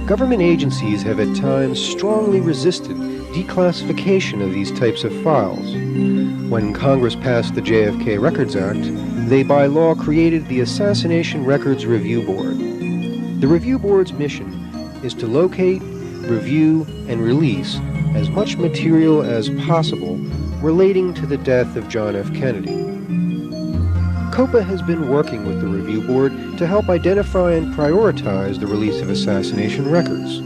Government agencies have at times strongly resisted declassification of these types of files. When Congress passed the JFK Records Act, they by law created the Assassination Records Review Board. The Review Board's mission is to locate, review, and release as much material as possible relating to the death of John F. Kennedy. COPA has been working with the Review Board to help identify and prioritize the release of assassination records.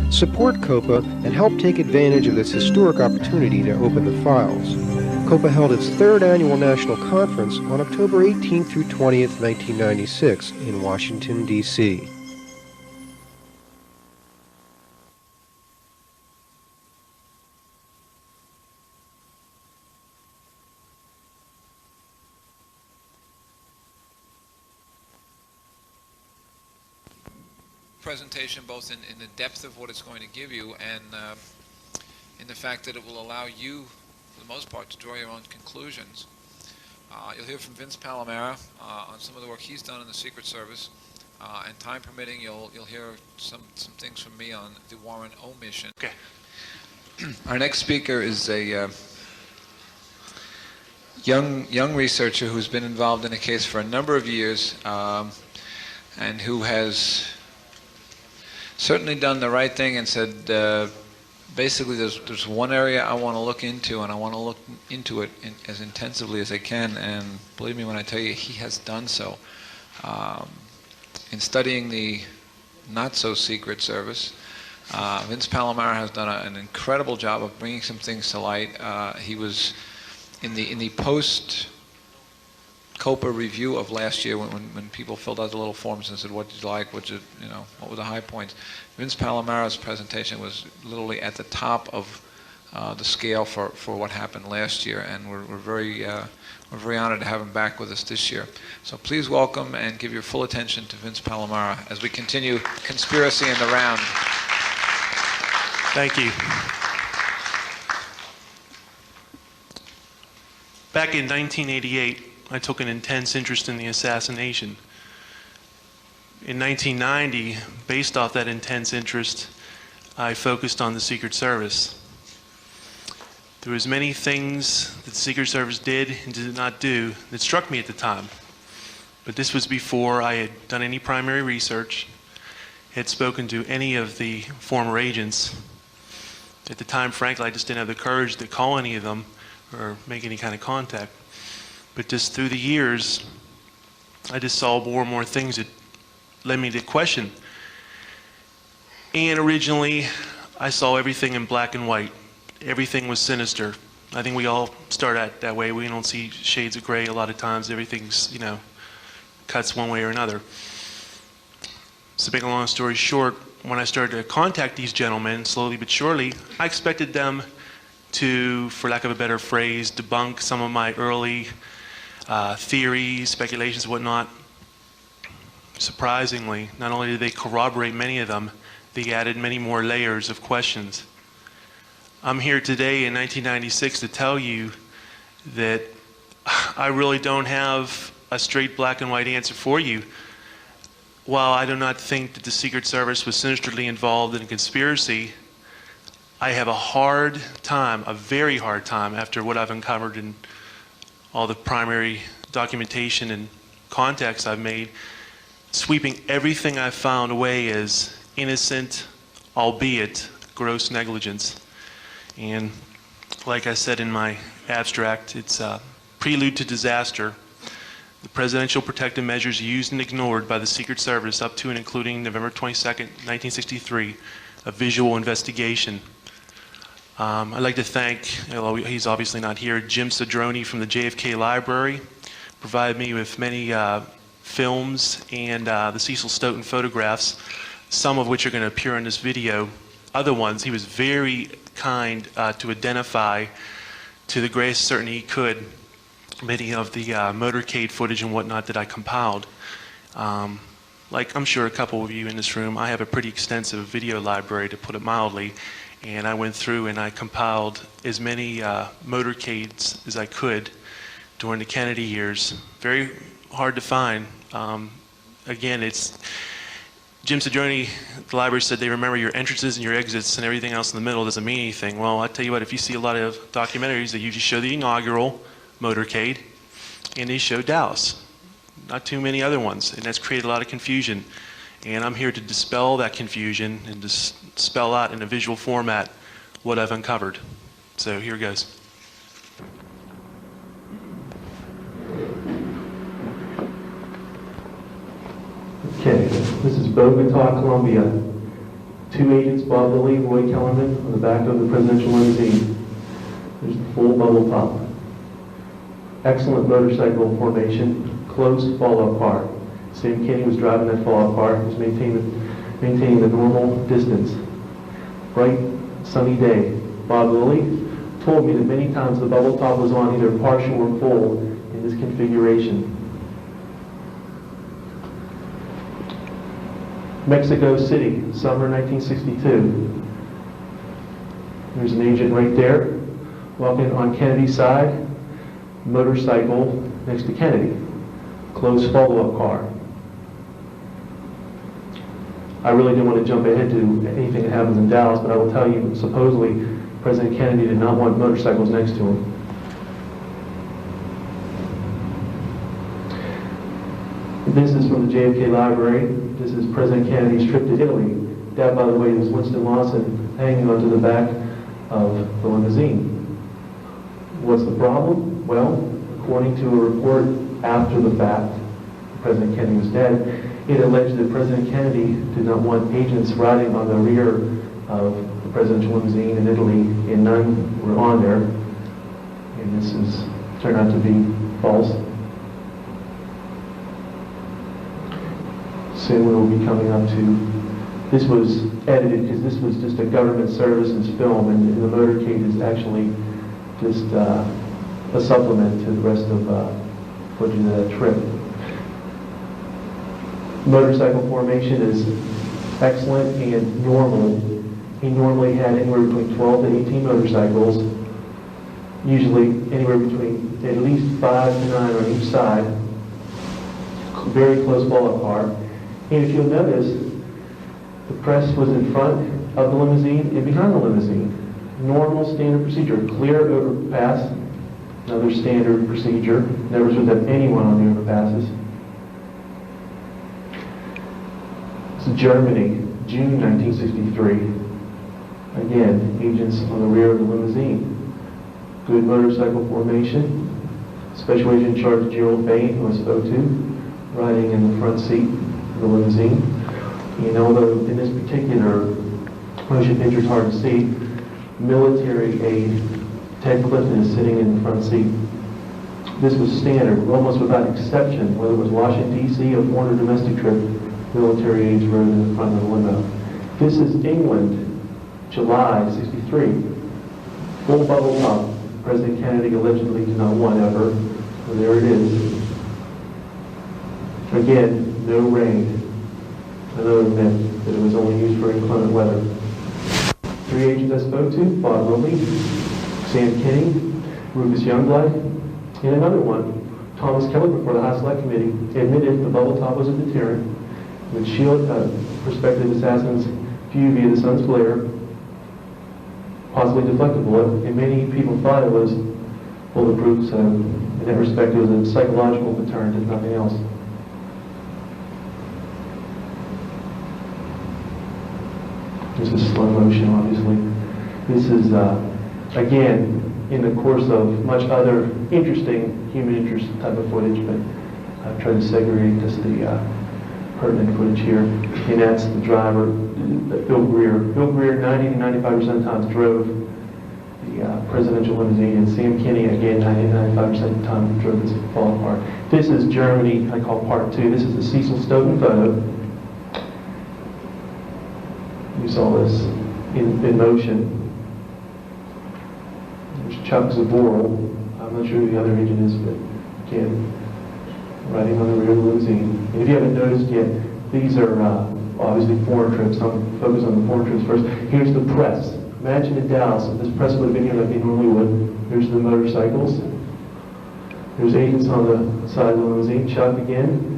Support COPA and help take advantage of this historic opportunity to open the files. COPA held its third annual national conference on October 18th through 20th, 1996 in Washington, D.C. Presentation both in the depth of what it's going to give you and in the fact that it will allow you, for the most part, to draw your own conclusions. You'll hear from Vince Palamara on some of the work he's done in the Secret Service, and time permitting, you'll hear some things from me on the Warren O mission. Okay. Our next speaker is a young researcher who's been involved in a case for a number of years and who has certainly done the right thing and said, basically there's one area I want to look into, and I want to look into it as intensively as I can, and believe me when I tell you, he has done so. In studying the not-so-secret service, Vince Palamara has done an incredible job of bringing some things to light. He was in the post-COPA review of last year when people filled out the little forms and said, what did you like, what were the high points. Vince Palamara's presentation was literally at the top of the scale for what happened last year, and we're very honored to have him back with us this year. So please welcome and give your full attention to Vince Palamara as we continue Conspiracy in the Round. Thank you. Back in 1988, I took an intense interest in the assassination. In 1990, based off that intense interest, I focused on the Secret Service. There was many things that the Secret Service did and did not do that struck me at the time. But this was before I had done any primary research, had spoken to any of the former agents. At the time, frankly, I just didn't have the courage to call any of them or make any kind of contact. But just through the years, I just saw more and more things that led me to question. And originally, I saw everything in black and white. Everything was sinister. I think we all start out that way. We don't see shades of gray a lot of times. Everything's, cuts one way or another. So to make a long story short, when I started to contact these gentlemen, slowly but surely, I expected them to, for lack of a better phrase, debunk some of my early theories, speculations, whatnot. Surprisingly, not only did they corroborate many of them, they added many more layers of questions. I'm here today in 1996 to tell you that I really don't have a straight black and white answer for you. While I do not think that the Secret Service was sinisterly involved in a conspiracy, I have a hard time, a very hard time, after what I've uncovered in all the primary documentation and contacts I've made, sweeping everything I've found away as innocent, albeit gross negligence. And like I said in my abstract, it's a prelude to disaster. The presidential protective measures used and ignored by the Secret Service up to and including November 22nd, 1963, a visual investigation. I'd like to thank, he's obviously not here, Jim Cedrone from the JFK Library, provided me with many films and the Cecil Stoughton photographs, some of which are going to appear in this video. Other ones, he was very kind to identify, to the greatest certainty he could, many of the motorcade footage and whatnot that I compiled. Like I'm sure a couple of you in this room, I have a pretty extensive video library, to put it mildly, and I went through and I compiled as many motorcades as I could during the Kennedy years. Very hard to find. Again, Jim Cedrone, the library, said they remember your entrances and your exits, and everything else in the middle doesn't mean anything. Well, I tell you what, if you see a lot of documentaries, they usually show the inaugural motorcade, and they show Dallas. Not too many other ones, and that's created a lot of confusion. And I'm here to dispel that confusion and to spell out in a visual format what I've uncovered. So here goes. Okay, this is Bogota, Colombia. 2 agents, Bob Lilly and Roy Kellerman, on the back of the presidential limousine. There's the full bubble top. Excellent motorcycle formation, close fallout car. Sam Kenny was driving that fallout car. He was maintaining the normal distance. Bright, sunny day. Bob Lilly told me that many times the bubble top was on either partial or full in this configuration. Mexico City, summer 1962. There's an agent right there, walking on Kennedy's side, motorcycle next to Kennedy, close follow-up car. I really didn't want to jump ahead to anything that happens in Dallas, but I will tell you, supposedly, President Kennedy did not want motorcycles next to him. This is from the JFK Library. This is President Kennedy's trip to Italy. That, by the way, is Winston Lawson hanging onto the back of the limousine. What's the problem? Well, according to a report after the fact, President Kennedy was dead, it alleged that President Kennedy did not want agents riding on the rear of the presidential limousine in Italy, and none were on there. And this has turned out to be false. Soon we will be coming up to, this was edited because this was just a government services film, and the motorcade is actually just a supplement to the rest of footage of that trip. Motorcycle formation is excellent and normal. He normally had anywhere between 12 to 18 motorcycles, usually anywhere between at least 5 to 9 on each side. Very close follow-up car. And if you'll notice, the press was in front of the limousine and behind the limousine. Normal standard procedure, clear overpass, another standard procedure. Never should have anyone on the overpasses. This is Germany, June 1963. Again, agents on the rear of the limousine. Good motorcycle formation. Special Agent in charge Gerald Bain, who I spoke to, riding in the front seat of the limousine. And although in this particular motion picture it's hard to see, military aide Ted Clifton is sitting in the front seat. This was standard, almost without exception, whether it was Washington, D.C. or foreign or domestic trip, military aides rode in the front of the limo. This is England, July '63. Full bubble top. President Kennedy allegedly did not want ever. Well, there it is. Again, no rain. Another myth that it was only used for inclement weather. 3 agents I spoke to, Bob Lilly, Sam Kenny, Rufus Youngblood, and another one, Thomas Keller, before the House Select Committee, admitted the bubble top was a deterrent, would shield prospective assassins' view via the sun's glare, possibly deflect a bullet, and many people thought it was bulletproof, so in that respect it was a psychological deterrent, if nothing else. This is slow motion, obviously. This is, again, in the course of much other interesting human interest type of footage, but I've tried to segregate just the pertinent footage here. And that's the driver, Bill Greer. Bill Greer, 90 to 95% of the time, drove the presidential limousine, and Sam Kenny, again, 90 to 95% of the time, drove this fall apart. This is Germany, I call part 2. This is the Cecil Stoughton photo. You saw this in motion. There's Chuck Zaboral. I'm not sure who the other agent is, but again, riding on the rear of the limousine. And if you haven't noticed yet, these are obviously foreign trips. I'll focus on the foreign trips first. Here's the press. Imagine in Dallas, if this press would have been here like they normally would. Here's the motorcycles. There's agents on the side of the limousine. Chuck again.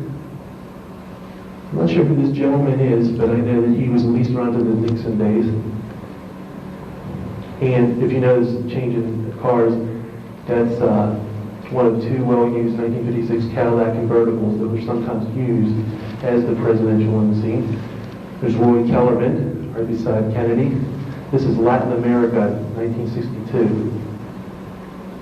I'm not sure who this gentleman is, but I know that he was at least around in the Nixon days. And if you notice the change in cars, that's one of two well-used 1956 Cadillac convertibles that were sometimes used as the presidential limousine. There's Roy Kellerman, right beside Kennedy. This is Latin America, 1962.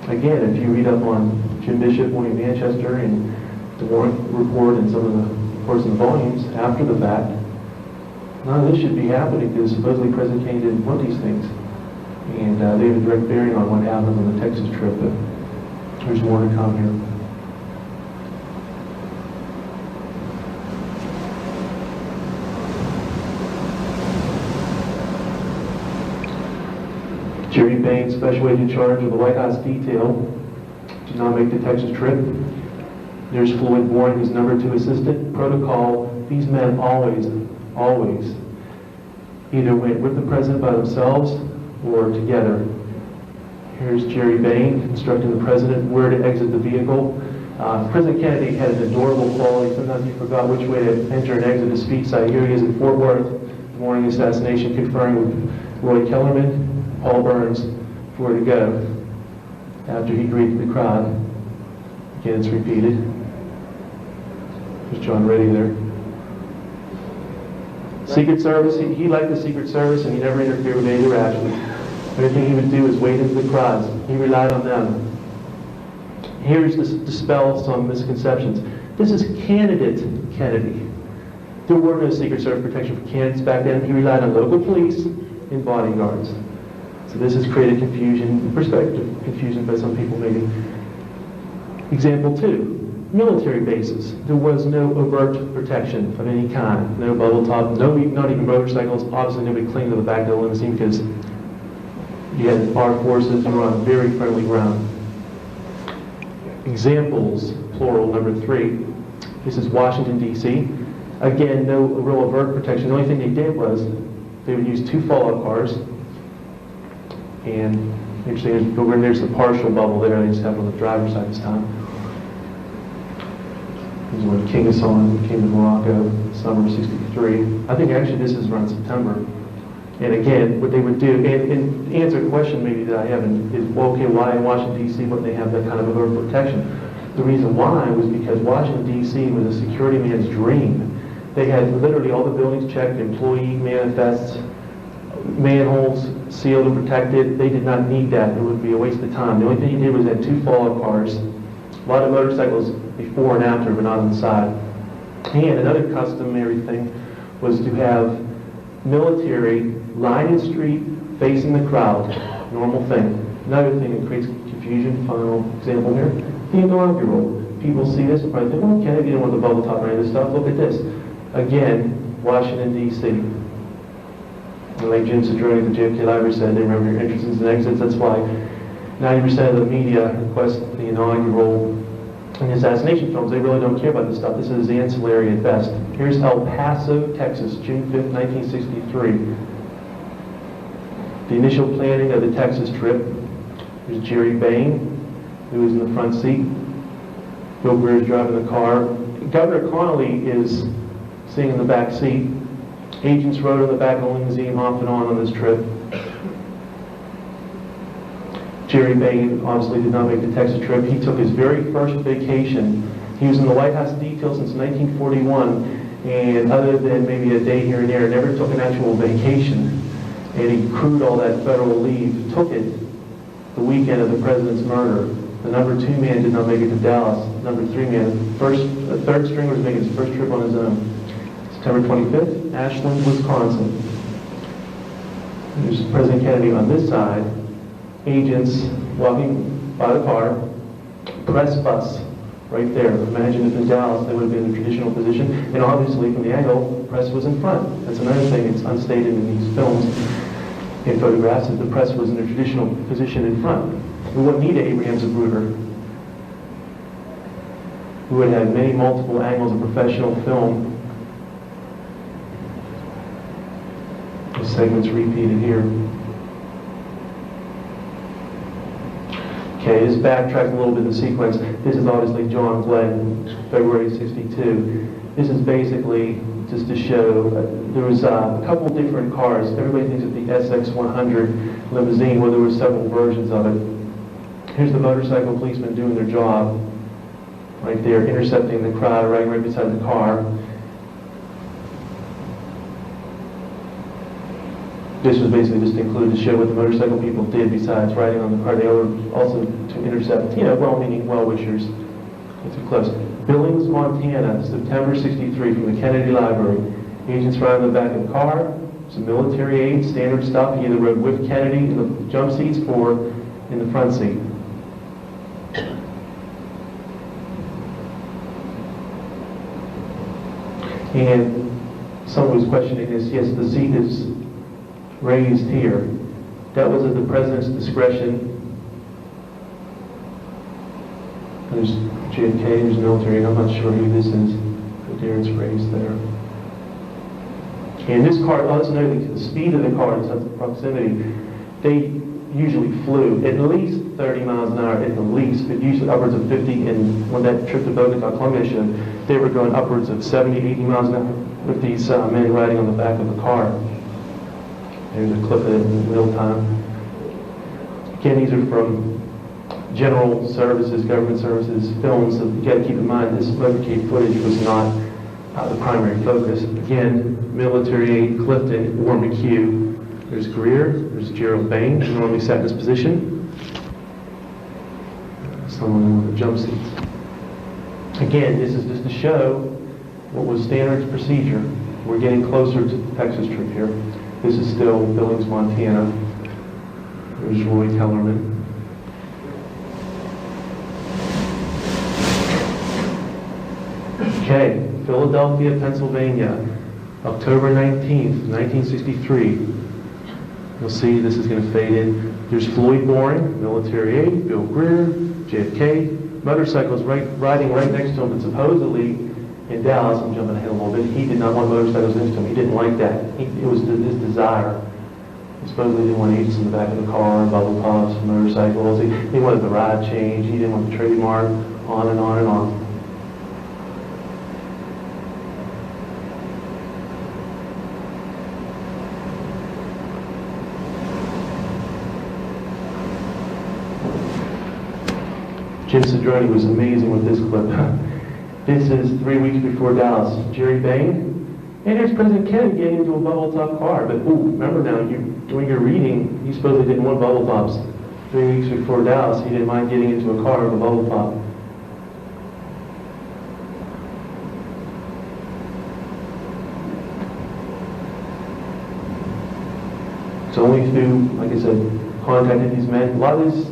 Again, if you read up on Jim Bishop, William Manchester, and the Warren Report and some of the reports and volumes after the fact, none of this should be happening because supposedly President Kennedy didn't want these things. And they have a direct bearing on what happened on the Texas trip, but there's more to come here. Jerry Bain, special agent in charge of the White House detail, did not make the Texas trip. There's Floyd Warren, his number 2 assistant. Protocol, these men always either went with the president by themselves or together. Here's Jerry Bain instructing the president where to exit the vehicle. President Kennedy had an adorable quality. Sometimes he forgot which way to enter and exit the speech site. Here he is in Fort Worth, the morning of the assassination, conferring with Roy Kellerman, Paul Burns, for where to go after he greeted the crowd. Again, it's repeated. There's John Reddy there. Secret Service, he liked the Secret Service and he never interfered with any interaction. Everything he would do is wade into the crowds. He relied on them. Here's to dispel some misconceptions. This is candidate Kennedy. There were no Secret Service protection for candidates back then. He relied on local police and bodyguards. So this has created confusion, perspective confusion by some people maybe. Example 2. Military bases. There was no overt protection of any kind. No bubble top, not even motorcycles. Obviously nobody clinging to the back of the limousine because you had our forces who were on very friendly ground. Examples, plural, number 3. This is Washington, D.C. Again, no real overt protection. The only thing they did was they would use 2 fallout cars. And interesting, over there's the partial bubble there. They just have it on the driver's side this time. This is when King Hassan came to Morocco, summer of '63. I think actually this is around September. And again, what they would do, and to answer a question maybe that I haven't, is, well, okay, why in Washington, D.C. wouldn't they have that kind of overt protection? The reason why was because Washington, D.C. was a security man's dream. They had literally all the buildings checked, employee manifests, manholes sealed and protected. They did not need that. It would be a waste of time. The only thing he did was had 2 fallout cars, a lot of motorcycles before and after, but not on the side. And another customary thing was to have military line the street facing the crowd. Normal thing. Another thing that creates confusion, final example here, the inaugural. People see this and probably think, well, Kennedy didn't want the bubble top or any of this stuff. Look at this. Again, Washington, D.C. And like Jim Cedrone at the JFK Library said, they remember your entrances and exits. That's why 90% of the media request the inaugural and the assassination films. They really don't care about this stuff. This is ancillary at best. Here's El Paso, Texas, June 5th, 1963. The initial planning of the Texas trip. There's Jerry Bain, who was in the front seat. Bill Greer is driving the car. Governor Connolly is sitting in the back seat. Agents rode on the back of the limousine off and on this trip. Jerry Bain obviously did not make the Texas trip. He took his very first vacation. He was in the White House detail since 1941, and other than maybe a day here and there, never took an actual vacation. And he accrued all that federal leave, took it the weekend of the president's murder. The number 2 man did not make it to Dallas. Number 3 man, third stringer was making his first trip on his own. September 25th, Ashland, Wisconsin. There's President Kennedy on this side. Agents walking by the car. Press bus right there. Imagine if in Dallas they would have been in a traditional position. And obviously from the angle, press was in front. That's another thing that's unstated in these films and photographs, is the press was in a traditional position in front. We wouldn't need an Abraham Zapruder. We would have many multiple angles of professional film. The segment's repeated here. Okay, this backtracks a little bit in the sequence. This is obviously John Glenn, February '62. This is basically just to show, there was a couple different cars. Everybody thinks of the SX100 limousine, well, there were several versions of it. Here's the motorcycle policemen doing their job, right there, intercepting the crowd right beside the car. This was basically just included to show what the motorcycle people did besides riding on the car. They were also to intercept, well-meaning well-wishers. Too close. Billings, Montana, September 63, from the Kennedy Library. Agents ride on the back of the car. It's a military aid, standard stuff. He either rode with Kennedy in the jump seats or in the front seat. And someone was questioning this. Yes, the seat is raised here. That was at the president's discretion. There's JFK, there's military, I'm not sure who this is, but there it's raised there. And this car, let's note the speed of the car, in terms of proximity, they usually flew at least 30 miles an hour at the least, but usually upwards of 50, and when that trip to Bogota, Colombia showed, they were going upwards of 70, 80 miles an hour with these men riding on the back of the car. There's a clip of it in real time. Again, these are from general services, government services, films. So you got to keep in mind this motorcade footage was not the primary focus. Again, military aid, Clifton or McHugh. There's Greer, there's Gerald Bain, who normally sat in this position. Someone with the jump seats. Again, this is just to show what was standard procedure. We're getting closer to the Texas trip here. This is still Billings, Montana. There's Roy Kellerman. Okay, Philadelphia, Pennsylvania, October 19th, 1963. You'll see this is going to fade in. There's Floyd Boring, military aid, Bill Greer, JFK, motorcycles riding right next to him, but supposedly in Dallas, I'm jumping ahead a little bit, he did not want motorcycles next to him. He didn't like that. It was his desire. He supposedly didn't want agents in the back of the car, bubble pops, motorcycles. He wanted the ride change. He didn't want the trademark, on and on and on. Jim Cedrone was amazing with this clip. This is 3 weeks before Dallas. Jerry Bain, and here's President Kennedy getting into a bubble top car. But remember now, doing your reading, he supposedly didn't want bubble pops. 3 weeks before Dallas, he didn't mind getting into a car with a bubble pop. It's only through, like I said, contacting these men. A lot of these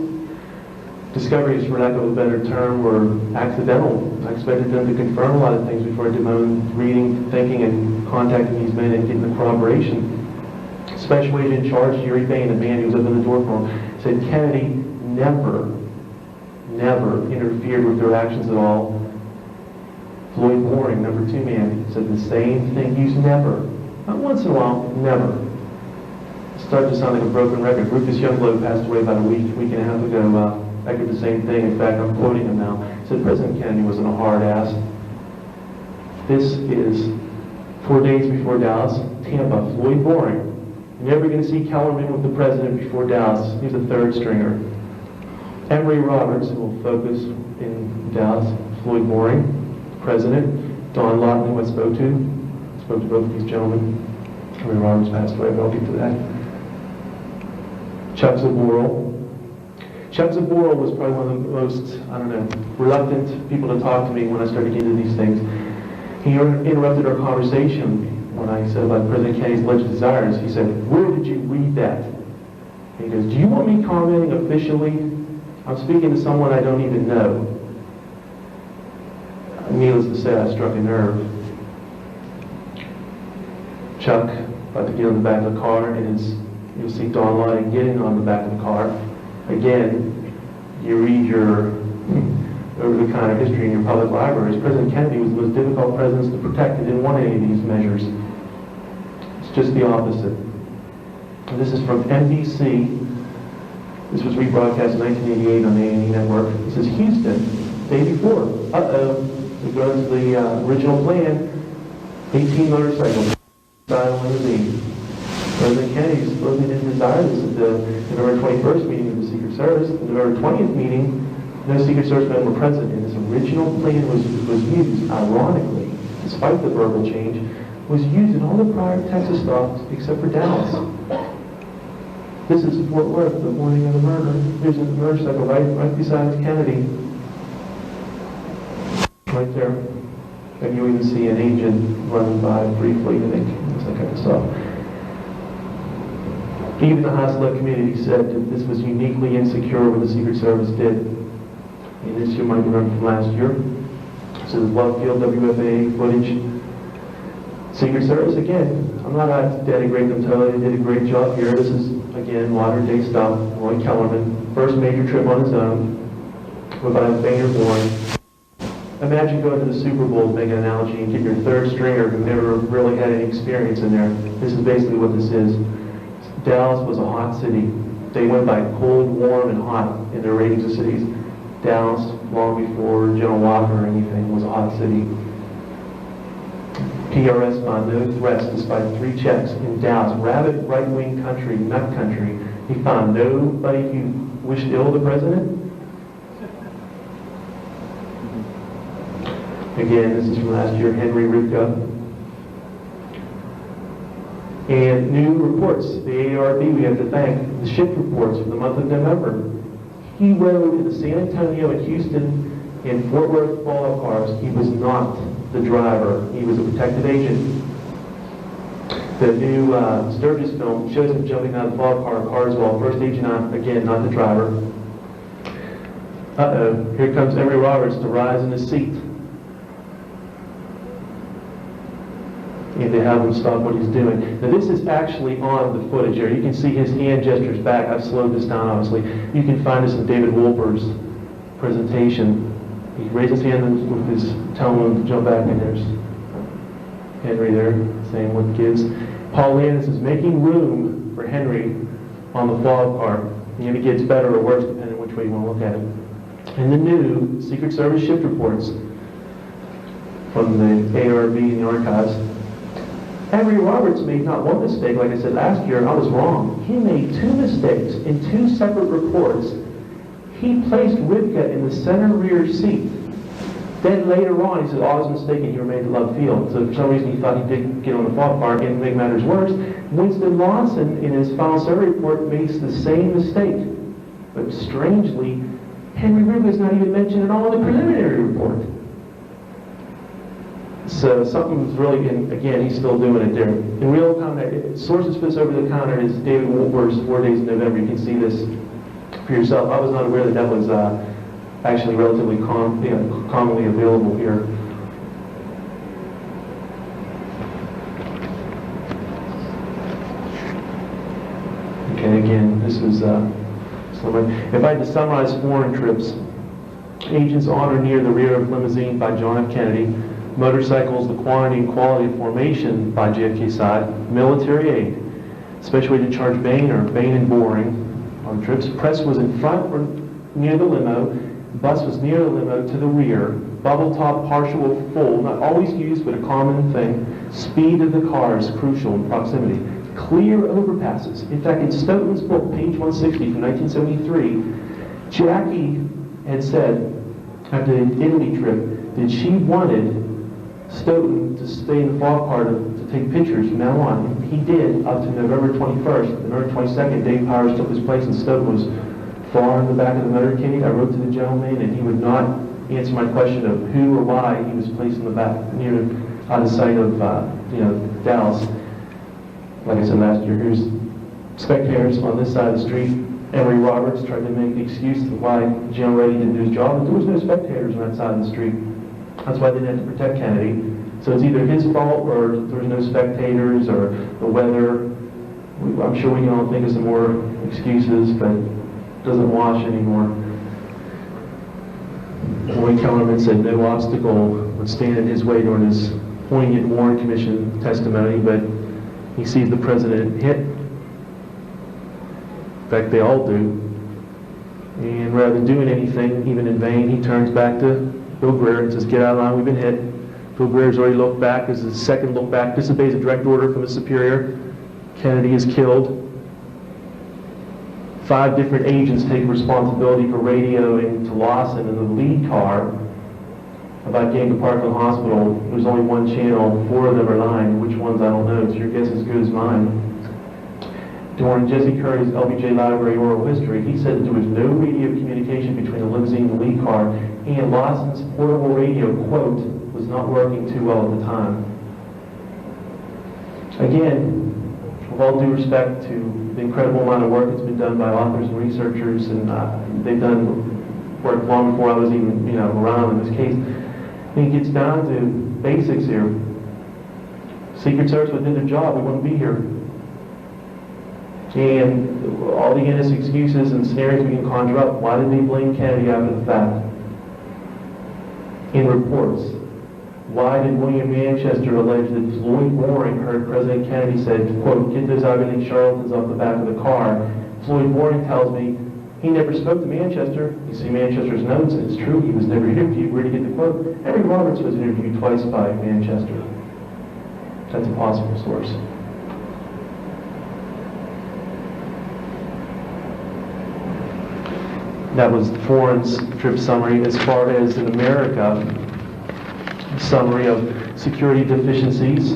discoveries, for lack of a better term, were accidental. I expected them to confirm a lot of things before I did my own reading, thinking, and contacting these men and getting the corroboration. Special agent in charge, Jerry Bain, the man who was opening the door for him, said Kennedy never interfered with their actions at all. Floyd Boring, number 2 man, said the same thing. He's never, not once in a while, never. It started to sound like a broken record. Rufus Youngblood passed away about a week and a half ago. I did the same thing. In fact, I'm quoting him now. He said President Kennedy wasn't a hard ass. This is 4 days before Dallas, Tampa, Floyd Boring. You're never going to see Kellerman with the president before Dallas. He's a third stringer. Emory Roberts, who will focus in Dallas, Floyd Boring, president. Don Lawton, who I spoke to both of these gentlemen. Emory Roberts passed away, but I'll get to that. Chuck Zaboral. Chuck Zaboral was probably one of the most, reluctant people to talk to me when I started getting into these things. He interrupted our conversation when I said about President Kennedy's alleged desires. He said, "Where did you read that?" And he goes, "Do you want me commenting officially? I'm speaking to someone I don't even know." Needless to say, I struck a nerve. Chuck, about to get on the back of the car, and you'll see Don Lawton getting on the back of the car. Again, you read your over-the-counter history in your public libraries. President Kennedy was the most difficult president to protect. He didn't want any of these measures. It's just the opposite. And this is from NBC. This was rebroadcast in 1988 on the A&E network. This is Houston, day before. We go to the original plan. 18 motorcycles inside a limousine. President Kennedy supposedly didn't desire this at the November 21st meeting of the Secret Service. The November 20th meeting, no Secret Service men were present, and this original plan was used, ironically, despite the verbal change, was used in all the prior Texas stops except for Dallas. This is Fort Worth, the morning of the murder. Here's a motorcycle right beside Kennedy. Right there. And you even see an agent running by briefly, I think. It's that kind of stuff. Even the House Select Committee said that this was uniquely insecure what the Secret Service did. And this you might remember from last year. So the Love Field WFA footage. Secret Service, again, I'm not out to denigrate them totally. They did a great job here. This is, again, modern day stuff. Roy Kellerman, first major trip on his own, without Banger born. Imagine going to the Super Bowl to make an analogy and get your third stringer who never really had any experience in there. This is basically what this is. Dallas was a hot city. They went by cold, warm, and hot in their ratings of cities. Dallas, long before General Walker or anything, was a hot city. PRS found no threats despite 3 checks in Dallas. Rabid right-wing country, nut country. He found nobody who wished ill the president. Again, this is from last year, Henry Rivka. And new reports, the AARP, we have to thank, the shift reports for the month of November. He rode in the San Antonio and Houston and Fort Worth follow cars. He was not the driver. He was a protected agent. The new Sturgis film shows him jumping out of the follow car as well. First agent on, again, not the driver. Uh-oh, here comes Emory Roberts to rise in his seat. And they have him stop what he's doing. Now this is actually on the footage here. You can see his hand gestures back. I've slowed this down, obviously. You can find this in David Wolper's presentation. He raised his hand with his, telling him to jump back, and there's Henry there saying what gives. Paul Landis is making room for Henry on the follow car. And it gets better or worse depending on which way you want to look at it. And the new Secret Service shift reports from the ARB and the archives. Emory Roberts made not one mistake. Like I said last year, I was wrong. He made 2 mistakes in 2 separate reports. He placed Rivka in the center rear seat. Then later on, he said, oh, I was mistaken. He remained at Love Field. So for some reason, he thought he did get on the follow car. And to make matters worse, Winston Lawson, in his final survey report, makes the same mistake. But strangely, Henry Rivka is not even mentioned at all in the preliminary report. So something's really, and again, he's still doing it there. In real time, sources for this over the counter is David Wolper's 4 Days in November. You can see this for yourself. I was not aware that that was actually relatively commonly available here. Okay, again, this was, if I had to summarize foreign trips, agents on or near the rear of limousine by John F. Kennedy, motorcycles, the quantity and quality of formation by JFK side, military aid, special agent Charge Bain and Boring on trips. Press was in front or near the limo, bus was near the limo to the rear, bubble top partial or full, not always used but a common thing. Speed of the car is crucial in proximity. Clear overpasses. In fact, in Stoughton's book, page 160 from 1973, Jackie had said after the Italy trip that she wanted Stoughton to stay in the fog car to take pictures from now on. He did up to November 21st. November 22nd, Dave Powers took his place and Stoughton was far in the back of the motorcade. I wrote to the gentleman and he would not answer my question of who or why he was placed in the back, near out of sight of Dallas. Like I said last year, here's spectators on this side of the street. Emory Roberts tried to make the excuse of why General Reddy didn't do his job, but there was no spectators on that side of the street. That's why they didn't have to protect Kennedy. So it's either his fault or there was no spectators or the weather. I'm sure we can all think of some more excuses, but it doesn't wash anymore. Roy Kellerman said no obstacle would stand in his way during his poignant Warren Commission testimony, but he sees the president hit. In fact, they all do. And rather than doing anything, even in vain, he turns back to Bill Greer and says, get out of line, we've been hit. Phil Greer's already looked back. This is the second look back. Disobeys a direct order from his superior. Kennedy is killed. 5 different agents take responsibility for radioing to Lawson in the lead car about getting to Parkland Hospital. There's only one channel. 4 of them are lying. Which ones, I don't know. So your guess is as good as mine. During Jesse Curry's LBJ Library oral history, he said that there was no radio communication between the limousine and the lead car, and Lawson's portable radio, quote, was not working too well at the time. Again, with all due respect to the incredible amount of work that's been done by authors and researchers, and they've done work long before I was even, around in this case, I think it gets down to basics here. Secret Service did their job. We wouldn't be here. And all the endless excuses and scenarios we can conjure up, why did they blame Kennedy after the fact? In reports, why did William Manchester allege that Floyd Boring heard President Kennedy said, quote, "Get those ugly charlatans off the back of the car"? Floyd Boring tells me he never spoke to Manchester. You see Manchester's notes, and it's true, he was never interviewed. Where did he get the quote? Henry Roberts was interviewed twice by Manchester. That's a possible source. That was Foreign's trip summary. As far as in America, summary of security deficiencies,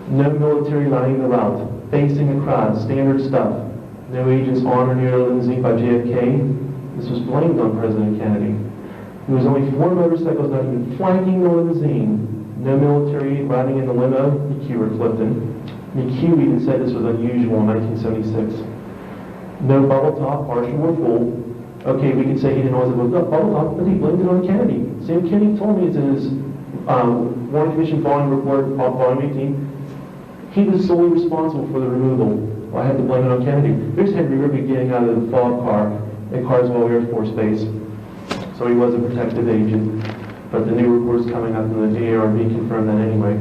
no military lining the route, facing the crowd, standard stuff, no agents on or near the limousine by JFK. This was blamed on President Kennedy. There was only 4 motorcycles not even flanking the limousine, no military riding in the limo, McHugh or Clifton. McHugh even said this was unusual in 1976. No bubble top, partial or full. Okay, we can say he didn't always have a bubble top, but he blamed it on Kennedy. Sam Kennedy told me it's in his Warren Commission volume report, volume 18, he was solely responsible for the removal. Well, I had to blame it on Kennedy. There's Henry Ribby getting out of the fog car at Carswell Air Force Base. So he was a protective agent. But the new reports coming up in the ARB confirmed that anyway.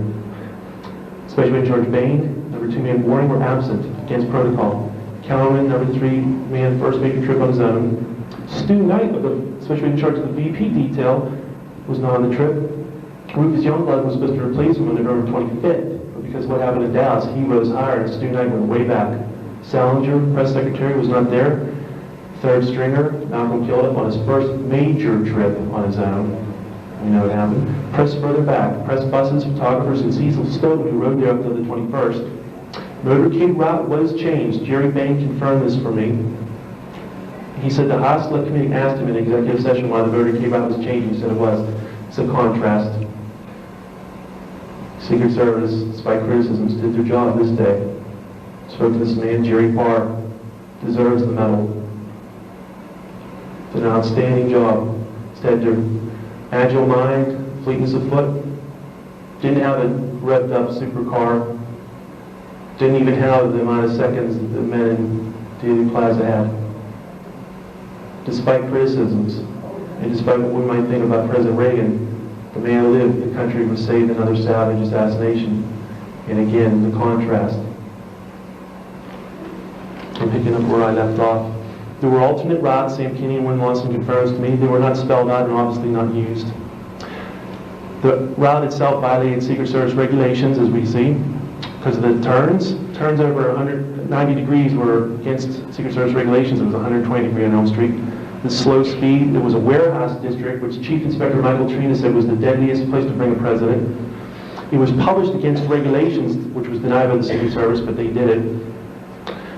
Special Agent George Bain, number 2 man Boring were absent against protocol. Kellerman, number 3 man first major trip on his own. Stu Knight, of the Special Agent in charge of the VP detail, was not on the trip. Rufus Youngblood was supposed to replace him on November 25th, but because of what happened in Dallas, he rose higher, and Stu Knight went way back. Salinger, press secretary, was not there. 3rd stringer, Malcolm Kilduff, on his first major trip on his own. We know what happened. Press further back. Press buses, photographers, and Cecil Stoughton, who rode there up until the 21st. Motorcade route was changed. Jerry Bain confirmed this for me. He said the House Select Committee asked him in executive session why the motorcade route was changed. He said it was. It's a contrast. Secret Service, despite criticisms, did their job this day. Spoke to this man, Jerry Parr, deserves the medal. Did an outstanding job. Instead, their agile mind, fleetness of foot, didn't have a revved up supercar, didn't even have the amount of seconds that the men in Dealey Plaza had. Despite criticisms, and despite what we might think about President Reagan, the man lived, the country was saved another savage assassination. And again, the contrast. I'm picking up where I left off. There were alternate routes, Sam Kinney and Wynn Lawson confirms to me. They were not spelled out and obviously not used. The route itself violated Secret Service regulations, as we see, because of the turns. Turns over 190 degrees were against Secret Service regulations. It was 120 degrees on Elm Street. The slow speed, it was a warehouse district, which Chief Inspector Michael Trina said was the deadliest place to bring a president. It was published against regulations, which was denied by the Secret Service, but they did it.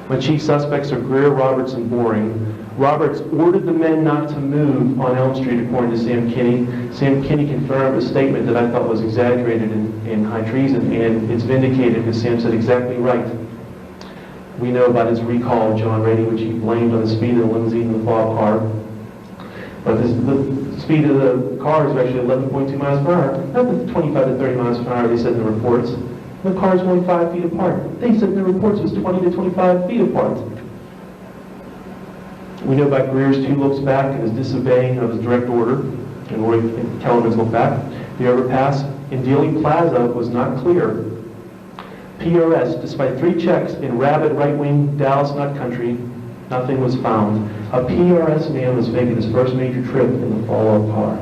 My chief suspects are Greer, Roberts, and Boring. Roberts ordered the men not to move on Elm Street, according to Sam Kinney. Sam Kinney confirmed a statement that I thought was exaggerated in high treason, and it's vindicated because Sam said exactly right. We know about his recall of John Rady, which he blamed on the speed of the limousine in the fog car. But the speed of the car is actually 11.2 miles per hour, not the 25 to 30 miles per hour they said in the reports. The cars were only 5 feet apart. They said in the reports it was 20 to 25 feet apart. We know about Greer's 2 looks back and his disobeying of his direct order, and Roy Kellerman's look back. The overpass in Dealey Plaza was not clear. PRS, despite 3 checks in rabid right-wing Dallas nut country, nothing was found. A PRS man was making his first major trip in the follow-up car.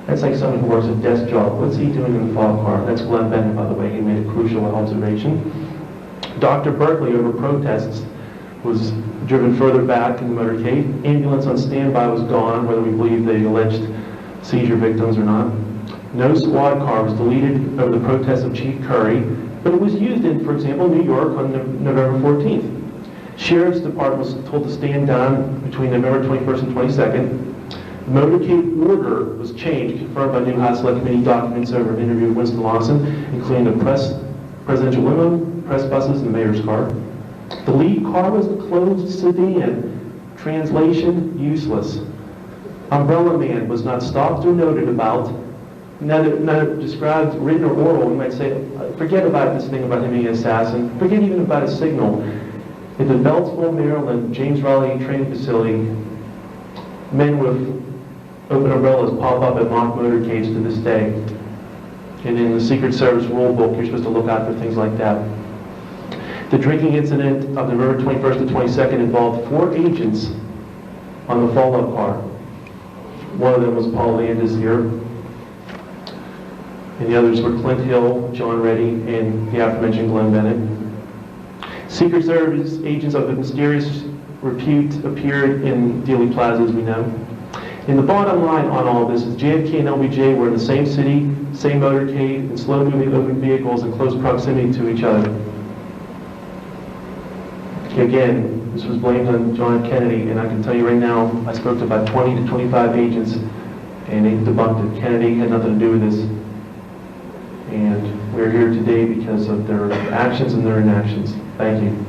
That's like someone who works a desk job. What's he doing in the followed car? That's Glenn Bennett, by the way. He made a crucial observation. Dr. Berkeley, over protests, was driven further back in the motorcade. Ambulance on standby was gone, whether we believe the alleged seizure victims or not. No squad car was deleted over the protests of Chief Curry, but it was used in, for example, New York on November 14th. Sheriff's Department was told to stand down between November 21st and 22nd. Motorcade order was changed, confirmed by new House Select Committee documents over an interview with Winston Lawson, including the presidential limo, press buses, and the mayor's car. The lead car was the closed sedan. Translation, useless. Umbrella Man was not stopped or noted about, neither described, written or oral. You might say, forget about this thing about him being an assassin. Forget even about a signal. At the Beltsville, Maryland, James Raleigh training facility, men with open umbrellas pop up at mock motorcades to this day. And in the Secret Service rule book, you're supposed to look out for things like that. The drinking incident of November 21st to 22nd involved 4 agents on the follow-up car. One of them was Paul Landis here. And the others were Clint Hill, John Reddy, and the aforementioned Glenn Bennett. Secret Service agents of mysterious repute appeared in Dealey Plaza, as we know. And the bottom line on all of this is JFK and LBJ were in the same city, same motorcade, and slow-moving open vehicles in close proximity to each other. Again, this was blamed on John F. Kennedy, and I can tell you right now, I spoke to about 20 to 25 agents, and they debunked it. Kennedy had nothing to do with this. And we're here today because of their actions and their inactions. Thank you.